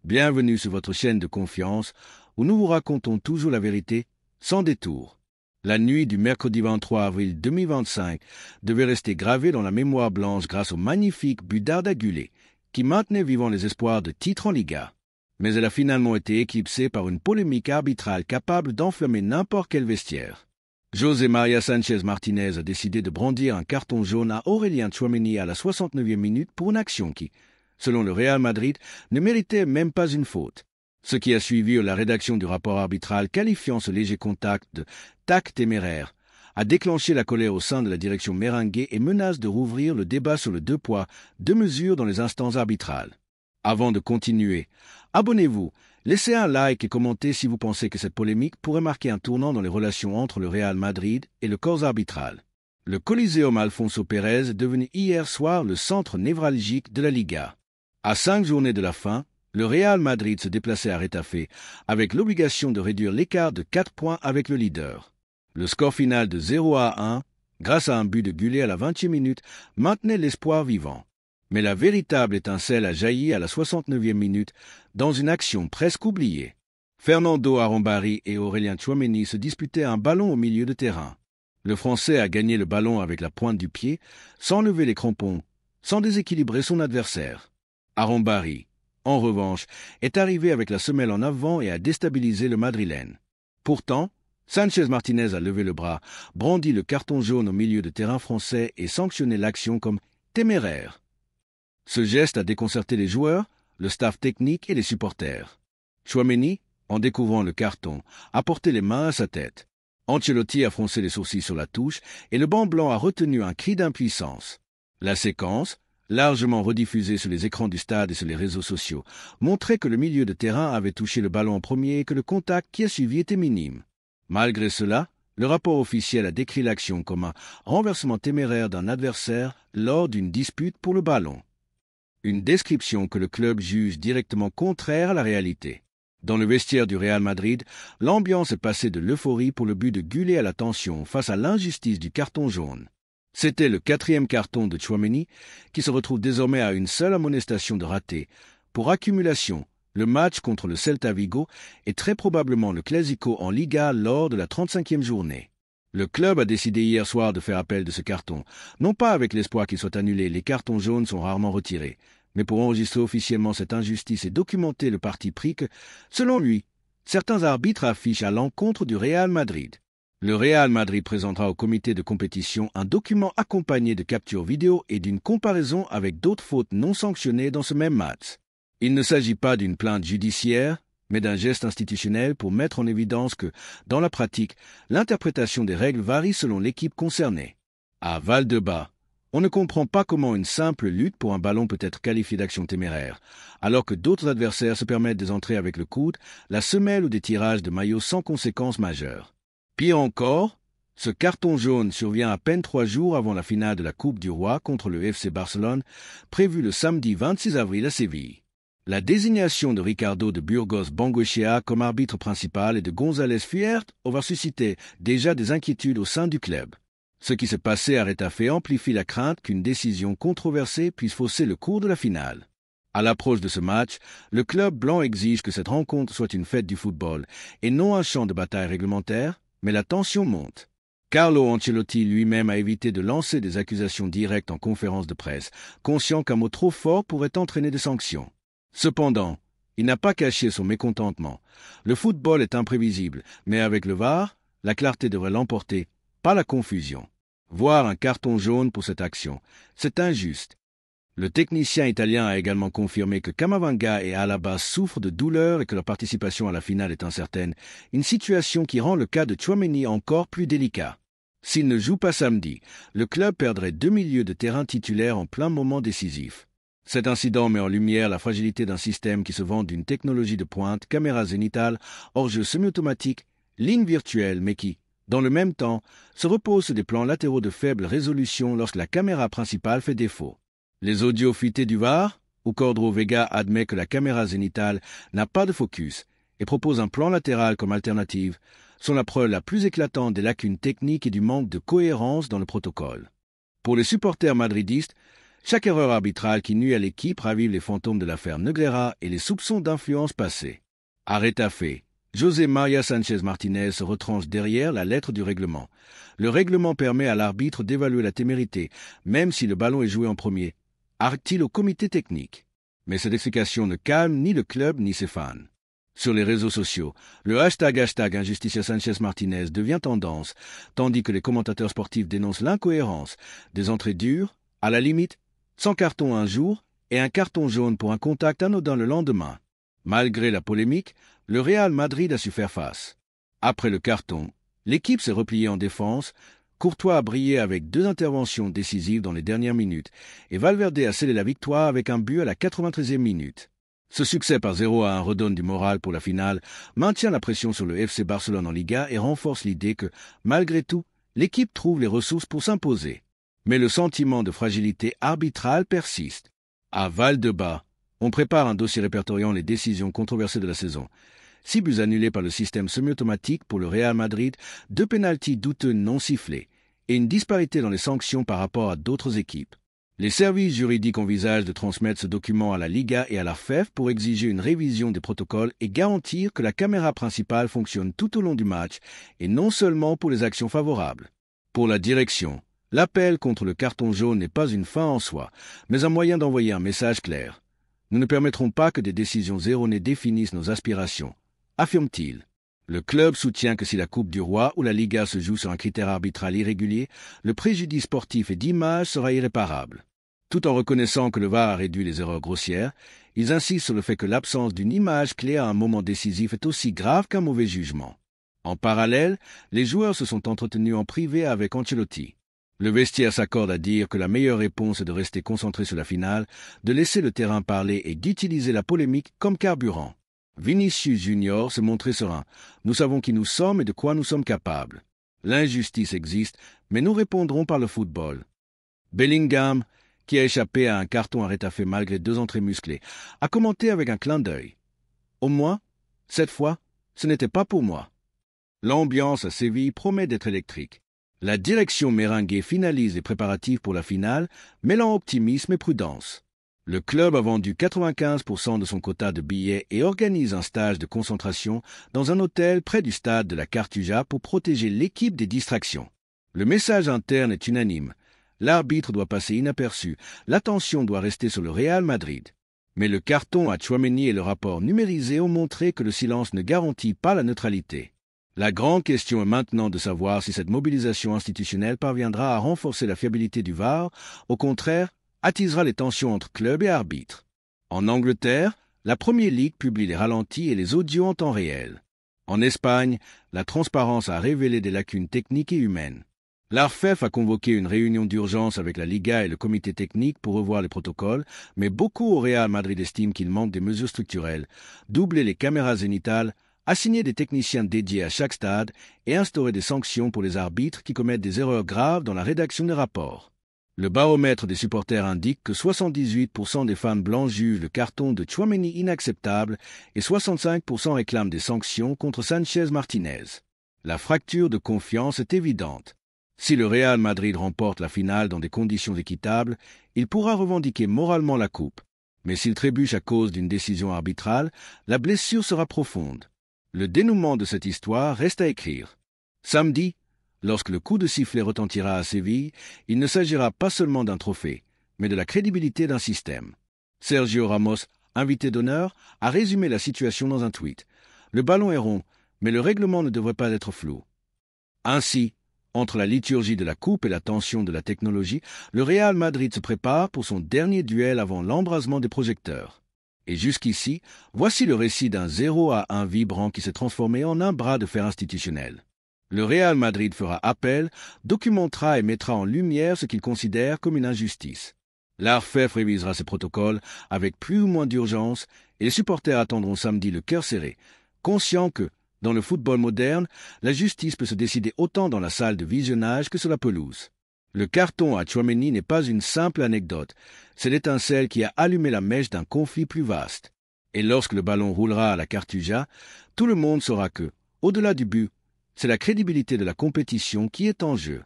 Bienvenue sur votre chaîne de confiance où nous vous racontons toujours la vérité sans détour. La nuit du mercredi 23 avril 2025 devait rester gravée dans la mémoire blanche grâce au magnifique but d'Arda Güler qui maintenait vivant les espoirs de titre en Liga. Mais elle a finalement été éclipsée par une polémique arbitrale capable d'enflammer n'importe quel vestiaire. José María Sánchez Martínez a décidé de brandir un carton jaune à Aurélien Tchouaméni à la 69e minute pour une action qui, selon le Real Madrid, ne méritait même pas une faute. Ce qui a suivi la rédaction du rapport arbitral qualifiant ce léger contact de « tac téméraire » a déclenché la colère au sein de la direction merengue et menace de rouvrir le débat sur le deux poids, deux mesures dans les instances arbitrales. Avant de continuer, abonnez-vous, laissez un like et commentez si vous pensez que cette polémique pourrait marquer un tournant dans les relations entre le Real Madrid et le corps arbitral. Le Coliseum Alfonso Pérez est devenu hier soir le centre névralgique de la Liga. À 5 journées de la fin, le Real Madrid se déplaçait à Retafe avec l'obligation de réduire l'écart de 4 points avec le leader. Le score final de 0-1, grâce à un but de Güler à la 20e minute, maintenait l'espoir vivant. Mais la véritable étincelle a jailli à la 69e minute dans une action presque oubliée. Fernando Arombari et Aurélien Tchouaméni se disputaient un ballon au milieu de terrain. Le Français a gagné le ballon avec la pointe du pied, sans lever les crampons, sans déséquilibrer son adversaire. Arombari, en revanche, est arrivé avec la semelle en avant et a déstabilisé le Madrilène. Pourtant, Sánchez Martínez a levé le bras, brandi le carton jaune au milieu de terrain français et sanctionné l'action comme téméraire. Ce geste a déconcerté les joueurs, le staff technique et les supporters. Tchouaméni, en découvrant le carton, a porté les mains à sa tête. Ancelotti a froncé les sourcils sur la touche et le banc blanc a retenu un cri d'impuissance. La séquence, largement rediffusée sur les écrans du stade et sur les réseaux sociaux, montrait que le milieu de terrain avait touché le ballon en premier et que le contact qui a suivi était minime. Malgré cela, le rapport officiel a décrit l'action comme un renversement téméraire d'un adversaire lors d'une dispute pour le ballon. Une description que le club juge directement contraire à la réalité. Dans le vestiaire du Real Madrid, l'ambiance est passée de l'euphorie pour le but de Güler à la tension face à l'injustice du carton jaune. C'était le 4e carton de Tchouaméni qui se retrouve désormais à une seule amonestation de raté. Pour accumulation, le match contre le Celta Vigo est très probablement le Clásico en Liga lors de la 35e journée. Le club a décidé hier soir de faire appel de ce carton, non pas avec l'espoir qu'il soit annulé, les cartons jaunes sont rarement retirés, mais pour enregistrer officiellement cette injustice et documenter le parti pris que, selon lui, certains arbitres affichent à l'encontre du Real Madrid. Le Real Madrid présentera au comité de compétition un document accompagné de captures vidéo et d'une comparaison avec d'autres fautes non sanctionnées dans ce même match. Il ne s'agit pas d'une plainte judiciaire, mais d'un geste institutionnel pour mettre en évidence que, dans la pratique, l'interprétation des règles varie selon l'équipe concernée. À Valdebebas, on ne comprend pas comment une simple lutte pour un ballon peut être qualifiée d'action téméraire, alors que d'autres adversaires se permettent des entrées avec le coude, la semelle ou des tirages de maillots sans conséquences majeures. Pire encore, ce carton jaune survient à peine 3 jours avant la finale de la Coupe du Roi contre le FC Barcelone, prévue le samedi 26 avril à Séville. La désignation de Ricardo de Burgos Bengoechea comme arbitre principal et de González Fuert aura suscité déjà des inquiétudes au sein du club. Ce qui s'est passé à Retafe amplifie la crainte qu'une décision controversée puisse fausser le cours de la finale. À l'approche de ce match, le club blanc exige que cette rencontre soit une fête du football et non un champ de bataille réglementaire, mais la tension monte. Carlo Ancelotti lui-même a évité de lancer des accusations directes en conférence de presse, conscient qu'un mot trop fort pourrait entraîner des sanctions. Cependant, il n'a pas caché son mécontentement. Le football est imprévisible, mais avec le VAR, la clarté devrait l'emporter, pas la confusion. Voir un carton jaune pour cette action, c'est injuste. Le technicien italien a également confirmé que Camavinga et Alaba souffrent de douleurs et que leur participation à la finale est incertaine, une situation qui rend le cas de Tchouaméni encore plus délicat. S'il ne joue pas samedi, le club perdrait 2 milieux de terrain titulaires en plein moment décisif. Cet incident met en lumière la fragilité d'un système qui se vante d'une technologie de pointe, caméra zénitale, hors-jeu semi-automatique, ligne virtuelle, mais qui, dans le même temps, se repose sur des plans latéraux de faible résolution lorsque la caméra principale fait défaut. Les audios fuités du VAR, où Cordro Vega admet que la caméra zénitale n'a pas de focus et propose un plan latéral comme alternative, sont la preuve la plus éclatante des lacunes techniques et du manque de cohérence dans le protocole. Pour les supporters madridistes, Chaque erreur arbitrale qui nuit à l'équipe ravive les fantômes de l'affaire Negreira et les soupçons d'influence passée. À Retafe, José María Sánchez Martínez se retranche derrière la lettre du règlement. Le règlement permet à l'arbitre d'évaluer la témérité, même si le ballon est joué en premier, argue-t-il au comité technique. Mais cette explication ne calme ni le club ni ses fans. Sur les réseaux sociaux, le hashtag Injusticia Sánchez Martínez devient tendance, tandis que les commentateurs sportifs dénoncent l'incohérence des entrées dures, à la limite, sans carton un jour et un carton jaune pour un contact anodin le lendemain. Malgré la polémique, le Real Madrid a su faire face. Après le carton, l'équipe s'est repliée en défense, Courtois a brillé avec 2 interventions décisives dans les dernières minutes et Valverde a scellé la victoire avec un but à la 93e minute. Ce succès par 0-1 redonne du moral pour la finale, maintient la pression sur le FC Barcelone en Liga et renforce l'idée que, malgré tout, l'équipe trouve les ressources pour s'imposer. Mais le sentiment de fragilité arbitrale persiste. À Valdebebas, on prépare un dossier répertoriant les décisions controversées de la saison. 6 buts annulés par le système semi-automatique pour le Real Madrid, 2 pénaltys douteux non sifflés, et une disparité dans les sanctions par rapport à d'autres équipes. Les services juridiques envisagent de transmettre ce document à la Liga et à la FEF pour exiger une révision des protocoles et garantir que la caméra principale fonctionne tout au long du match et non seulement pour les actions favorables. Pour la direction, l'appel contre le carton jaune n'est pas une fin en soi, mais un moyen d'envoyer un message clair. Nous ne permettrons pas que des décisions erronées définissent nos aspirations, affirme-t-il. Le club soutient que si la Coupe du Roi ou la Liga se joue sur un critère arbitral irrégulier, le préjudice sportif et d'image sera irréparable. Tout en reconnaissant que le VAR a réduit les erreurs grossières, ils insistent sur le fait que l'absence d'une image clé à un moment décisif est aussi grave qu'un mauvais jugement. En parallèle, les joueurs se sont entretenus en privé avec Ancelotti. Le vestiaire s'accorde à dire que la meilleure réponse est de rester concentré sur la finale, de laisser le terrain parler et d'utiliser la polémique comme carburant. Vinicius Junior se montrait serein. Nous savons qui nous sommes et de quoi nous sommes capables. L'injustice existe, mais nous répondrons par le football. Bellingham, qui a échappé à un carton à Retafe malgré 2 entrées musclées, a commenté avec un clin d'œil. Au moins, cette fois, ce n'était pas pour moi. L'ambiance à Séville promet d'être électrique. La direction merengue finalise les préparatifs pour la finale, mêlant optimisme et prudence. Le club a vendu 95% de son quota de billets et organise un stage de concentration dans un hôtel près du stade de la Cartuja pour protéger l'équipe des distractions. Le message interne est unanime. L'arbitre doit passer inaperçu, l'attention doit rester sur le Real Madrid. Mais le carton à Tchouaméni et le rapport numérisé ont montré que le silence ne garantit pas la neutralité. La grande question est maintenant de savoir si cette mobilisation institutionnelle parviendra à renforcer la fiabilité du VAR, au contraire, attisera les tensions entre clubs et arbitres. En Angleterre, la Premier League publie les ralentis et les audios en temps réel. En Espagne, la transparence a révélé des lacunes techniques et humaines. L'ARFEF a convoqué une réunion d'urgence avec la Liga et le comité technique pour revoir les protocoles, mais beaucoup au Real Madrid estiment qu'il manque des mesures structurelles, doubler les caméras zénithales, assigner des techniciens dédiés à chaque stade et instaurer des sanctions pour les arbitres qui commettent des erreurs graves dans la rédaction des rapports. Le baromètre des supporters indique que 78% des fans blancs jugent le carton de Tchouaméni inacceptable et 65% réclament des sanctions contre Sánchez Martínez. La fracture de confiance est évidente. Si le Real Madrid remporte la finale dans des conditions équitables, il pourra revendiquer moralement la coupe. Mais s'il trébuche à cause d'une décision arbitrale, la blessure sera profonde. Le dénouement de cette histoire reste à écrire. Samedi, lorsque le coup de sifflet retentira à Séville, il ne s'agira pas seulement d'un trophée, mais de la crédibilité d'un système. Sergio Ramos, invité d'honneur, a résumé la situation dans un tweet. Le ballon est rond, mais le règlement ne devrait pas être flou. Ainsi, entre la liturgie de la coupe et la tension de la technologie, le Real Madrid se prépare pour son dernier duel avant l'embrasement des projecteurs. Et jusqu'ici, voici le récit d'un 0-1 vibrant qui s'est transformé en un bras de fer institutionnel. Le Real Madrid fera appel, documentera et mettra en lumière ce qu'il considère comme une injustice. L'ARFEF révisera ses protocoles avec plus ou moins d'urgence et les supporters attendront samedi le cœur serré, conscients que, dans le football moderne, la justice peut se décider autant dans la salle de visionnage que sur la pelouse. Le carton à Tchouaméni n'est pas une simple anecdote, c'est l'étincelle qui a allumé la mèche d'un conflit plus vaste. Et lorsque le ballon roulera à la Cartuja, tout le monde saura que, au-delà du but, c'est la crédibilité de la compétition qui est en jeu.